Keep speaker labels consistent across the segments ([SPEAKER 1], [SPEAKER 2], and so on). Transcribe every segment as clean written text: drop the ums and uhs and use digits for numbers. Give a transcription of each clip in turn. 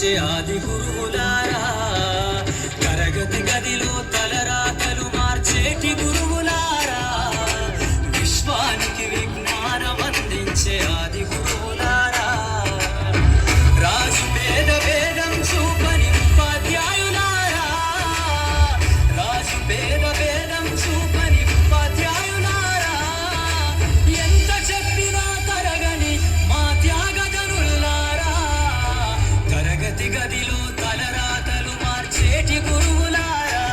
[SPEAKER 1] అందించే ఆది గురువులారా, తరగతి గదిలో తలరాతలు మార్చేటి గురువులారా, విశ్వానికి విజ్ఞానం అందించే ఆది గురువులారా, రాజు పేద భేదం చూపని ఉపాధ్యాయులారా, రాజు పేద భేదం చూపని ఉపాధ్యాయులారా, ఎంత చెప్పినా తరగని మా త్యాగధనులారా, తరగతి గదిలో తలరాతలు మార్చేటి గురువులారా,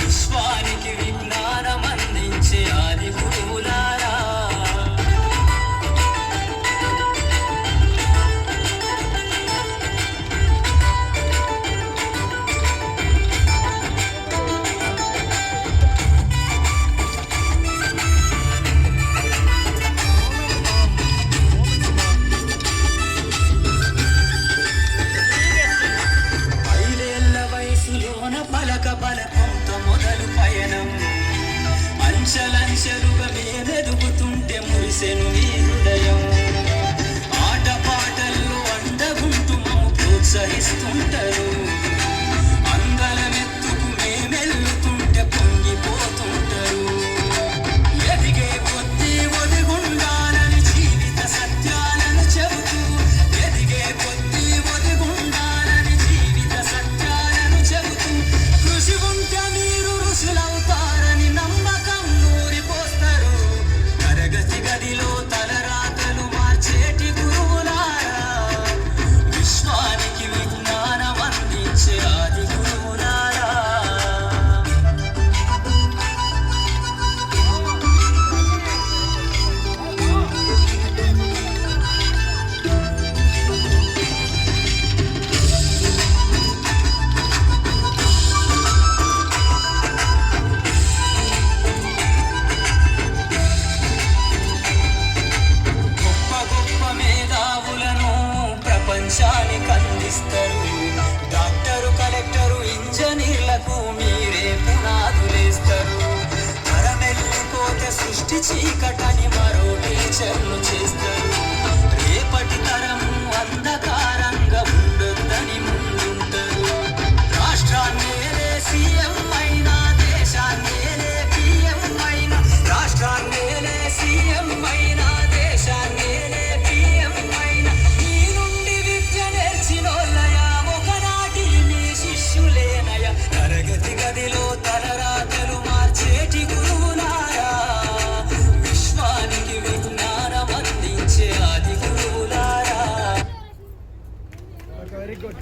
[SPEAKER 1] విశ్వానికి విజ్ఞానం అందించే ఆది గురువులారా. పలక బలకంతో మొదలు పయనం, అంచెలంచెలుగా మేమెదుగుతుంటే మురిసెను మీ హృదయం, ఆటపాటల్లో అండగుంటూ మమ్ము ప్రోత్సహిస్తుంటారు, అందలమెత్తుకు మేమెల్లుతుంటే పొంగిపోతుంటారు, ఎదిగే కొద్దీ ఒదిగుండాలని జీవిత సత్యాలను చెబుతూ, ఎదిగే కొద్దీ ఒదిగుండాలని జీవిత సత్యాలను చెబుతూ, కృషి ఉంటే మీరు ఋషులవుతారని నమ్మకం నూరిపోస్తారు, తరగతి గదిలో తలరాతలు మార్చేటి గురువులారా, విశ్వానికి విజ్ఞానం అందించే ఆది గురువులారా. గొప్ప గొప్ప మేధావులను ప్రపంచానికి అందిస్తారు, డాక్టరు కలెక్టరు ఇంజనీర్లకు మీరే పునాదులేస్తారు, తరమెల్లిపోతే సృష్టి చీకటని మరో టీచర్లు చేస్తారు, రేపటి తరము అంధకారంగా ఉండొద్దని ముందుంటారు, రాష్ట్రాన్నేలే సీఎం అయినా దేశాన్నేలే పిఎం అయినా, రాష్ట్రాన్నేలే సీఎం అయినా దేశాన్నేలే పిఎం అయినా, ఈ నుండి విద్య నేర్చినోళ్ళయా ఒకనాటి మీ శిష్యులేనయా, తరగతి గదిలో తలరాతలు మార్చేటి గురువులారా, విశ్వానికి విజ్ఞానం అందించే ఆది గురువులారా.
[SPEAKER 2] Very good.